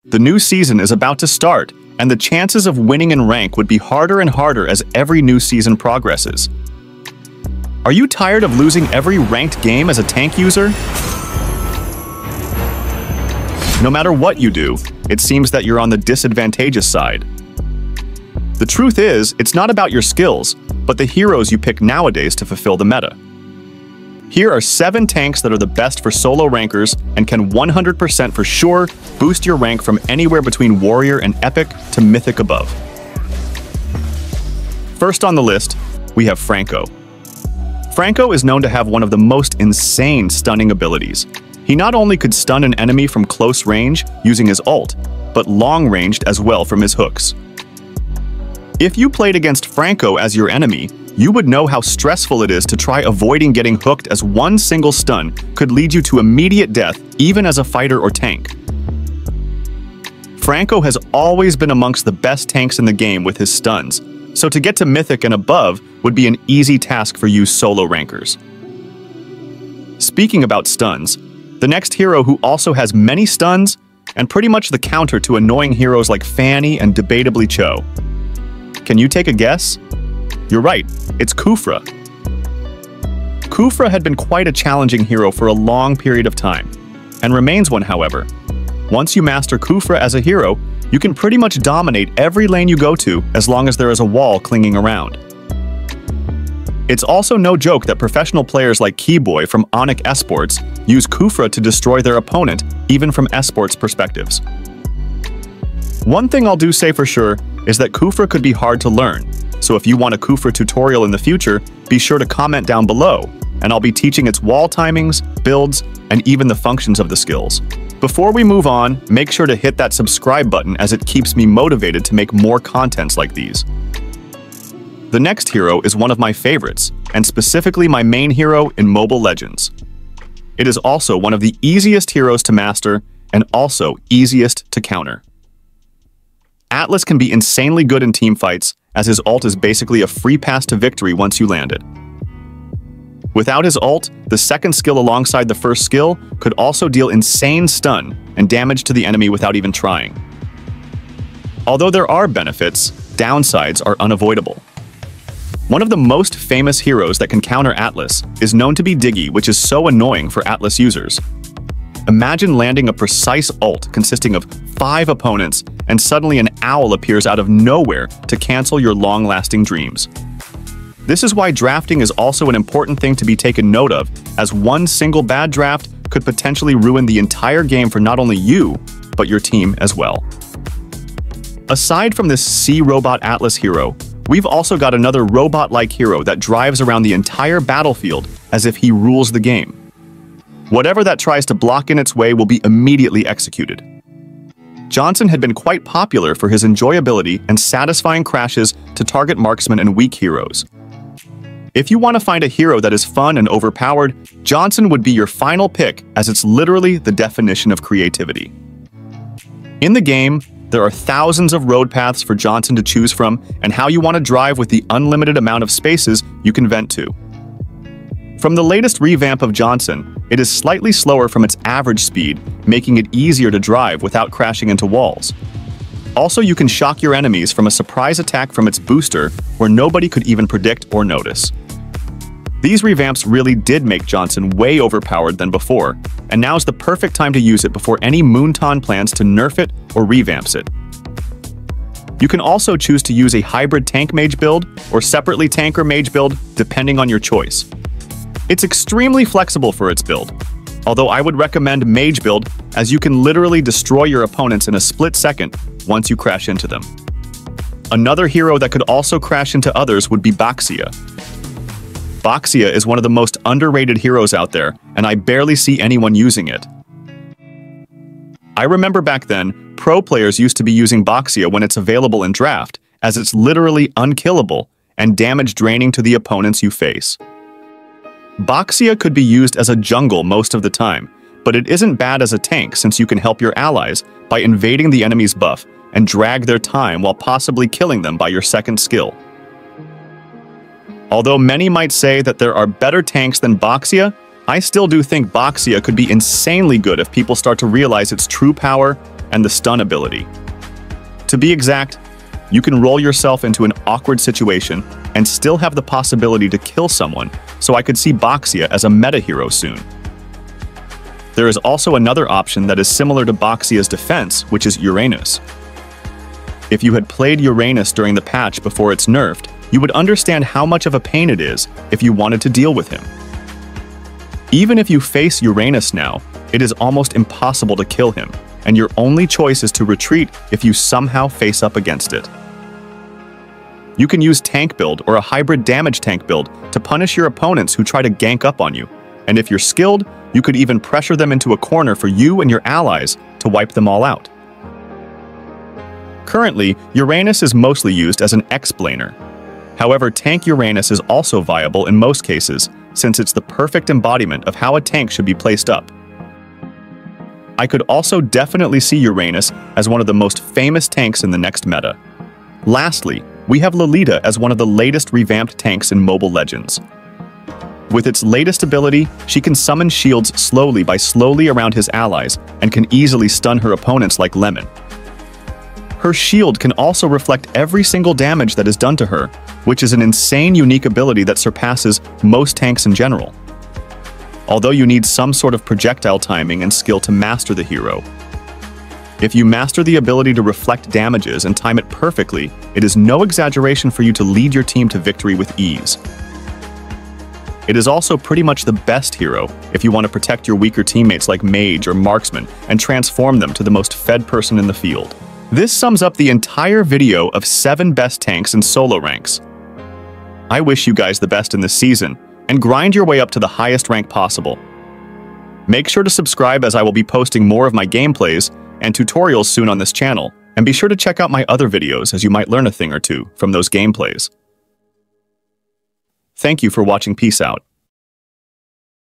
The new season is about to start, and the chances of winning in rank would be harder and harder as every new season progresses. Are you tired of losing every ranked game as a tank user? No matter what you do, it seems that you're on the disadvantageous side. The truth is, it's not about your skills, but the heroes you pick nowadays to fulfill the meta. Here are 7 tanks that are the best for solo rankers and can 100% for sure boost your rank from anywhere between Warrior and Epic to Mythic above. First on the list, we have Franco. Franco is known to have one of the most insane stunning abilities. He not only could stun an enemy from close range using his ult, but long-ranged as well from his hooks. If you played against Franco as your enemy, you would know how stressful it is to try avoiding getting hooked, as one single stun could lead you to immediate death even as a fighter or tank. Franco has always been amongst the best tanks in the game with his stuns, so to get to Mythic and above would be an easy task for you solo rankers. Speaking about stuns, the next hero who also has many stuns and pretty much the counter to annoying heroes like Fanny and debatably Cho. Can you take a guess? You're right, it's Khufra. Khufra had been quite a challenging hero for a long period of time, and remains one, however. Once you master Khufra as a hero, you can pretty much dominate every lane you go to as long as there is a wall clinging around. It's also no joke that professional players like Keyboy from Onyx Esports use Khufra to destroy their opponent, even from esports perspectives. One thing I'll do say for sure is that Khufra could be hard to learn, so if you want a Khufra tutorial in the future, be sure to comment down below, and I'll be teaching its wall timings, builds, and even the functions of the skills. Before we move on, make sure to hit that subscribe button as it keeps me motivated to make more contents like these. The next hero is one of my favorites, and specifically my main hero in Mobile Legends. It is also one of the easiest heroes to master, and also easiest to counter. Atlas can be insanely good in teamfights, as his ult is basically a free pass to victory once you land it. Without his ult, the second skill alongside the first skill could also deal insane stun and damage to the enemy without even trying. Although there are benefits, downsides are unavoidable. One of the most famous heroes that can counter Atlas is known to be Diggy, which is so annoying for Atlas users. Imagine landing a precise ult consisting of 5 opponents and suddenly an owl appears out of nowhere to cancel your long-lasting dreams. This is why drafting is also an important thing to be taken note of, as one single bad draft could potentially ruin the entire game for not only you, but your team as well. Aside from this C-Robot Atlas hero, we've also got another robot-like hero that drives around the entire battlefield as if he rules the game. Whatever that tries to block in its way will be immediately executed. Johnson had been quite popular for his enjoyability and satisfying crashes to target marksmen and weak heroes. If you want to find a hero that is fun and overpowered, Johnson would be your final pick, as it's literally the definition of creativity. In the game, there are thousands of road paths for Johnson to choose from, and how you want to drive with the unlimited amount of spaces you can vent to. From the latest revamp of Johnson, it is slightly slower from its average speed, making it easier to drive without crashing into walls. Also, you can shock your enemies from a surprise attack from its booster where nobody could even predict or notice. These revamps really did make Johnson way overpowered than before, and now's the perfect time to use it before any Moonton plans to nerf it or revamps it. You can also choose to use a hybrid tank mage build or separately tank or mage build depending on your choice. It's extremely flexible for its build, although I would recommend mage build, as you can literally destroy your opponents in a split second once you crash into them. Another hero that could also crash into others would be Baxia. Baxia is one of the most underrated heroes out there, and I barely see anyone using it. I remember back then, pro players used to be using Baxia when it's available in draft, as it's literally unkillable and damage draining to the opponents you face. Baxia could be used as a jungle most of the time, but it isn't bad as a tank since you can help your allies by invading the enemy's buff and drag their time while possibly killing them by your second skill. Although many might say that there are better tanks than Baxia, I still do think Baxia could be insanely good if people start to realize its true power and the stun ability. To be exact, you can roll yourself into an awkward situation and still have the possibility to kill someone, so I could see Boxia as a meta hero soon. There is also another option that is similar to Boxia's defense, which is Uranus. If you had played Uranus during the patch before it's nerfed, you would understand how much of a pain it is if you wanted to deal with him. Even if you face Uranus now, it is almost impossible to kill him, and your only choice is to retreat if you somehow face up against it. You can use tank build or a hybrid damage tank build to punish your opponents who try to gank up on you, and if you're skilled, you could even pressure them into a corner for you and your allies to wipe them all out. Currently, Uranus is mostly used as an X-blainer. However, tank Uranus is also viable in most cases, since it's the perfect embodiment of how a tank should be placed up. I could also definitely see Uranus as one of the most famous tanks in the next meta. Lastly, we have Lolita as one of the latest revamped tanks in Mobile Legends. With its latest ability, she can summon shields slowly by slowly around his allies and can easily stun her opponents like Lemon. Her shield can also reflect every single damage that is done to her, which is an insane unique ability that surpasses most tanks in general. Although you need some sort of projectile timing and skill to master the hero. If you master the ability to reflect damages and time it perfectly, it is no exaggeration for you to lead your team to victory with ease. It is also pretty much the best hero if you want to protect your weaker teammates like Mage or Marksman and transform them to the most fed person in the field. This sums up the entire video of 7 best tanks in solo ranks. I wish you guys the best in this season, and grind your way up to the highest rank possible. Make sure to subscribe as I will be posting more of my gameplays and tutorials soon on this channel, and be sure to check out my other videos as you might learn a thing or two from those gameplays. Thank you for watching. Peace out.